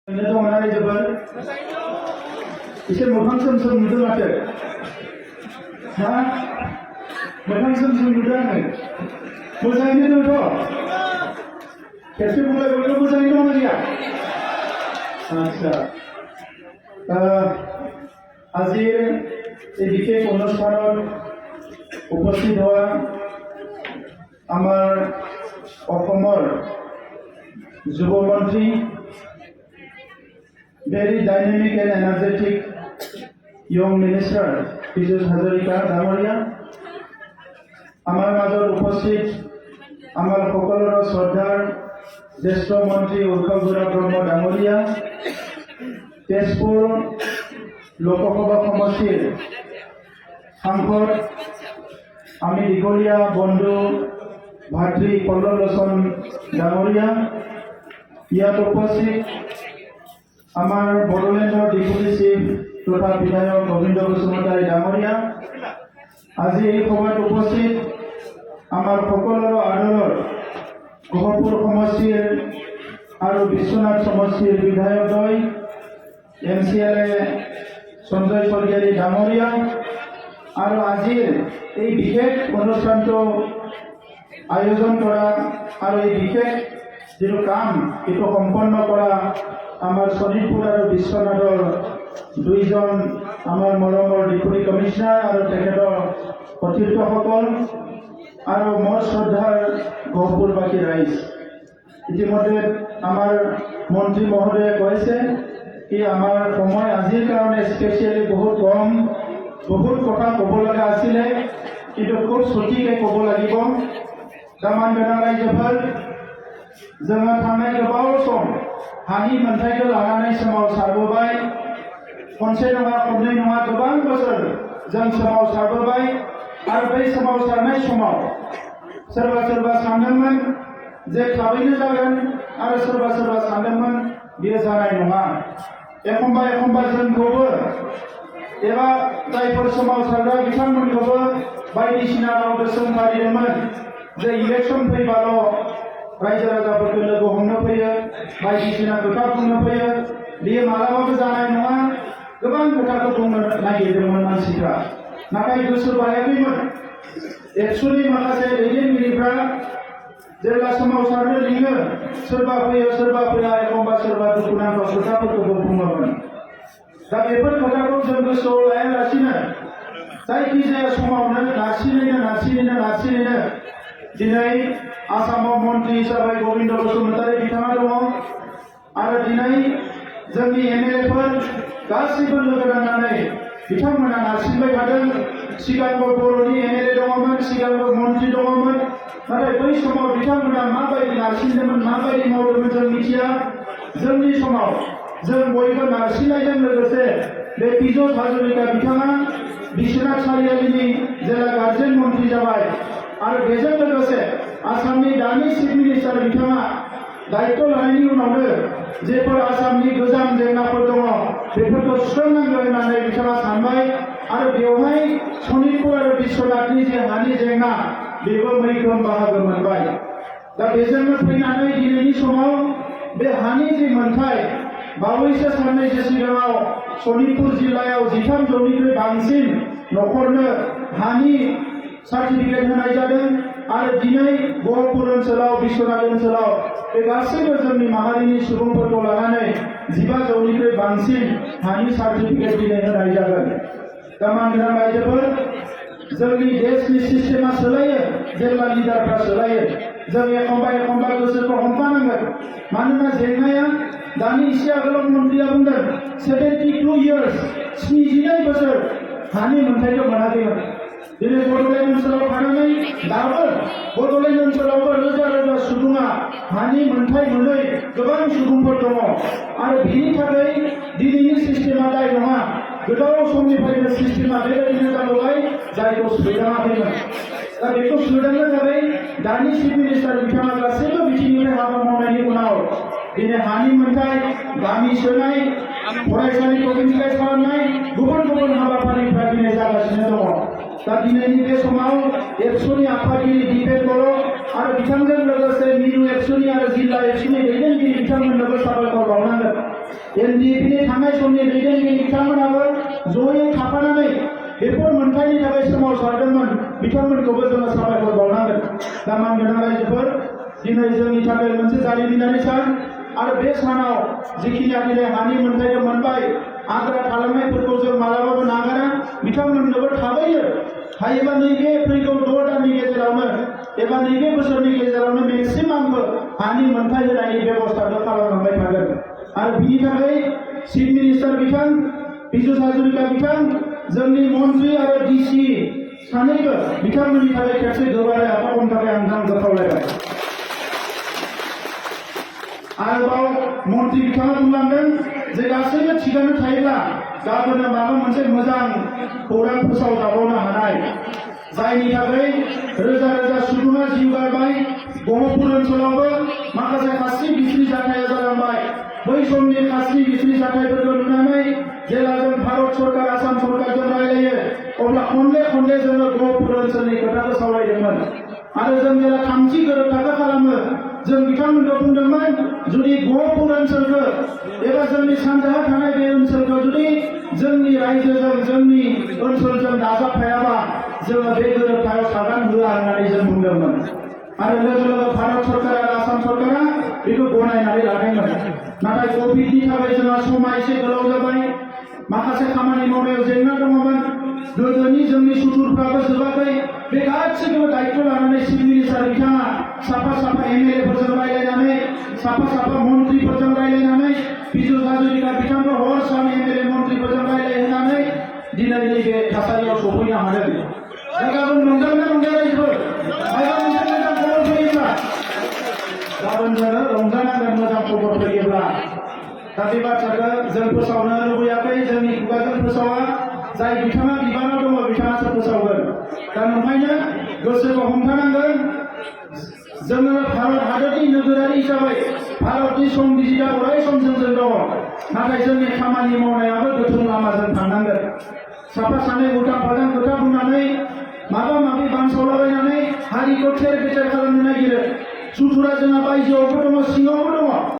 Ini tuh mana aja ber? Isi mohon sem muda macam, hah? Mohon sem muda ni. Muda ini tu tu. कैसे बोले मुझे नहीं समझ गया अच्छा আজিৰ এই বিশেষ অনুষ্ঠানত উপস্থিত হোৱা আমাৰ অসমৰ যুৱ মন্ত্ৰী very dynamic and energetic young minister Piyush Hazarika ডাঙৰীয়া আমাৰ মাজত উপস্থিত আমাৰ সকলোৰে শ্ৰদ্ধাৰ জ্যেষ্ঠ মন্ত্ৰী উৎসৱ ব্ৰহ্ম ডাঙৰীয়া তেজপুৰ লোকসভা সমষ্টিৰ সাংসদ আমি দীঘলীয়া বন্ধু ভাতৃ পল্লৱ লোচন ডাঙৰীয়া ইয়াত উপস্থিত আমাৰ বড়োলেণ্ডৰ ডিপুটি চিফ তথা বিধায়ক গোবিন্দ বসুমতাৰী ডাঙৰীয়া আজি এই সভাত উপস্থিত আমাৰ সকলোৰে আদৰৰ গহপুৰ সমষ্টিৰ আৰু বিশ্বনাথ সমষ্টিৰ বিধায়কদ্বয় MCLA সঞ্জয় চৰগিয়াৰী ডাঙৰীয়া আৰু আজিৰ এই বিশেষ অনুষ্ঠানটো আয়োজন কৰা আৰু এই বিশেষ যিটো কাম এইটো সম্পন্ন কৰা আমাৰ শোণিতপুৰ আৰু বিশ্বনাথৰ দুইজন আমাৰ মৰমৰ ডিপুটি কমিশনাৰ আৰু তেখেতৰ সতীৰ্থসকল আৰু মোৰ শ্ৰদ্ধাৰ গহপুৰবাসী ৰাইজ ইতিমধ্যে আমাৰ মন্ত্ৰী মহোদয়ে কৈছে কি আমাৰ সময় আজিৰ কাৰণে স্পেচিয়েলি বহুত কম বহুত কথা ক'ব লগা আছিলে কিন্তু খুব ছুটিকৈ ক'ব লাগিব दामान गोनां रायजोफोर जोङो थांनाय गोबाव सम हानि मोनथायखौ लानानै सोमावसारबोबाय खनसे नङा खननै नङा गोबां बोसोर जों सोमावसारबोबाय आरो बै सोमावसारनाय समाव सोरबा सोरबा सानदोंमोन जे थाबैनो जागोन आरो सोरबा सोरबा सानदोंमोन बेयो जानाय नङा एखम्बा एखम्बा जोंखौबो एबा जायफोर सोमावसारग्रा बिथांमोनखौबो बायदिसिना राव गोसोखारिदोंमोन जे इलेक्शन फैबाल' रायजो राजाफोरखौ लोगो हमनो फैयो बायदिसिना खोथा बुंनो फैयो बेयो मालाबाबो जानाय नङा गोबां खोथाखौ बुंनो नागिरदोंमोन मानसिफ्रा नाथाय गोसो बायाखैमोन एक्सुवेलि माखासे दैदेनगिरिफ्रा जेब्ला सोमावसारनो लिङो सोरबा फैयो सोरबा फैया एखम्बा सोरबा दुखुनांथाव खोथाफोरखौबो बुङोमोन दा बेफोर खोथाखौ जों गोसोआव लायालासिनो जायखिजाया समावनो नारसिनैनो दिनै आसामाव मन्त्रि हिसाबै गोविन्द बसुमतारी बिथाङा दङ आरो दिनै जोंनि MLAफोर गासैबो लोगो नांनानै बिथांमोना नारसिनबाय थादों सिगांबो बर'नि MLA दङमोन सिगांबो मन्त्रि दङमोन नाथाय बै समाव बिथांमोना माबायदि नारसिनदोंमोन माबायदि मावदोंमोन जों मिथिया जोंनि समाव जों बयबो नारसिननायजों लोगोसे बे पीयूष हाजरिका बिथाङा बिश्वनाथ सारियालिनि जिल्ला गार्जेन मन्त्रि जाबाय आरो बेजों लोगोसे आसामनि दानि चिफ मिनिस्टार बिथाङा दायित्व लानायनि उनावनो जेफोर आसामनि गोजाम जेंनाफोर दङ बेफोरखौ सुस्रांनांगौ होननानै बिथाङा सानबाय आरो बेवहाय सनितपुर आरो बिश्वनाथनि जे हानि जेंना बेबो मैखोम बाहागो मोनबाय दा बेजोंनो फैनानै दिनैनि समाव बे हानि जे मोनथाय बावैसो साननैसो सिगाङाव सनितपुर जिल्लायाव 13 जौनिख्रुइ बांसिन न'खरनो हानि सार्टिफिकेट होनाय जादों आरो दिनै गहपुर ओनसोलाव बिश्वनाथ ओनसोलाव बे गासैबो जोंनि माहारिनि सुबुंफोरखौ लानानै 15 जौनिख्रुइ बांसिन हानि सार्टिफिकेट दिनै होनाय जागोन दामान गोनां रायजोफोर जोंनि देशनि सिस्टेमा सोलायो जेब्ला लिडारफ्रा सोलायो जों एखम्बा गोसोखौ हमथानांगोन मानोना जेंनाया दानि एसे आगोलाव मन्त्रिया बुंदों 72 years 72 बोसोर हानि मोनथायखौ मोनाखैमोन दिनै बड'लेण्ड ओनसोलाव थानानै दाबो बड'लेण्ड ओनसोलावबो रोजा रोजा सुबुङा हानि मोनथाय मोनै गोबां सुबुंफोर दङ आरो बिनि थाखाय दिनैनि सिस्टेमा दाय नङा गोबाव समनिफ्रायनो सिस्टेमा बेबायदिनो जाबोबाय जायखौ सोदाङाखैमोन दा बेखौ सोदांनो थाखाय दानि चिफ मिनिस्टार बिथाङा गासैबो बिथिंनिफ्राय हाबा मावनायनि उनाव दिनै हानि मोनथाय गामि सोनाय फरायसालि कमिउनिकेट खालामनाय गुबुन गुबुन हाबाफारिफ्रा दिनै जागासिनो दङ दा दिनैनि बे समाव एबसुनि आफादगिरि दिपेन बर' आरो बिथांजों लोगोसे मिरु एबसुनि आरो जिल्ला एबसुनि दैदेनगिरि बिथांमोननोबो साबायखर बावनांगोन एनडिएफनि थांनाय समनि दैदेनगिरि बिथांमोनाबो जयै थाफानानै बेफोर मोनथायनि थाखाय सोमावसारदोंमोन बिथांमोनखौबो जोङो साबायखर बावनांगोन। दा मानगोनां रायजोफोर, दिनै जोंनि थाखाय मोनसे जारिमिनारि सान आरो बे सानाव जिखिनियाखि हानि मोनथायखौ मोनबाय आद्रा थालांनायफोरखौ जों मालाबाबो नागारा, बिथांमोननोबो थाबैनो हायोबा नैबे फैगौ 6 दाननि गेजेरावनो एबा नैबे बोसोरनि गेजेरावनो मेक्सिमामबो हानि मोनथाय होनायनि बेबस्थाखौ खालामलांबाय थागोन। आरो बिनि थाखाय चिफ मिनिस्टार बिथां पीयूष हाजरिका बिथां, जोंनि मन्त्रि आरो डिसि सानैबो बिथांमोननि थाखाय खेबसे गोबारै आफादनि थाखाय आं खावलायबाय। आरोबाव मन्त्रि बिथाङा बुंलांदों जे गासैबो थिगानो थायोब्ला गाबोन माबा मोनसे मोजां खौरां फोसावजाबावनो हानाय, जायनि थाखाय रोजा रोजा सुबुङा जिउ गारबाय। गहपुर ओनसोलावबो माखासे खास्रि बिस्रि जाथाया जालांबाय। बै समनि खास्रि बिस्रि जाथायफोरखौ नुनानै जेब्ला जों भारत सरकार आसाम सरकारजों रायलायो अब्ला खनले खनले जोङो गहपुर ओनसोलनि खोथाखौ सावरायदोंमोन। आरो जों जेब्ला थामथि गोरोबथाखौ खालामो जों बिथांमोनखौ बुंदोंमोन जुदि गहपुर ओनसोलखौ एबा जोंनि सानजाहा थानाय बे ओनसोलखौ जुदि जोंनि रायजोजों जोंनि ओनसोलजों दाजाबफायाबा जोङो बे गोरोबथायाव सागान होआ होननानै जों बुंदोंमोन। आरो लोगो लोगो भारत सरकार आरो आसाम सरकारा बेखौ गनायनानै लादोंमोन। नाथाय कभिडनि थाखाय जोंहा समा एसे गोलाव जाबाय, माखासे खामानि मावनायाव जेंना दङमोन, गोदोनि जोंनि सुथुरफ्राबो जोबाखै। बे गासैखौबो दायित्व लानानै चिफ मिनिस्टार बिथाङा साफा साफा एमएलएफोरजों रायलायनानै साफा साफा मन्त्रिफोरजों रायलायनानै पीयूष हाजरिका बिथांखौ हर सान एमएलए मन्त्रिफोरजों रायलायहोनानै दिनै नैबे थासारियाव सफैनो हादों। दा गाबोन रंजागोन ना रंजानायफोर माबा मोनसे मोजां खबर फैयोब्ला गाबोन जोङो रंजानांगोन मोजां खबर फैयोब्ला। दा बे बाथ्राखौ जों फोसावनो लुबैयाखै, जोंनि खुगाजों फोसावा, जाय बिथाङा बिबानाव दङ बिथाङासो फोसावगोन। दा नंखायनो गोसोखौ हमथानांगोन। जोङो भारत हादरनि नोगोरारि हिसाबै भारतनि संबिजिदा अराय सम जोंजों दङ, नाथाय जोंनि खामानि मावनायाबो गोथों लामाजों थांनांगोन। साफा सानै उल्टां फाल्टां खोथा बुंनानै माबा माबि बानसावलाबायनानै हारिखौ थेर बेथेर खालामनो नागिरो। सुथुरा जोंहा बायजोआवबो दङ, सिङावबो दङ।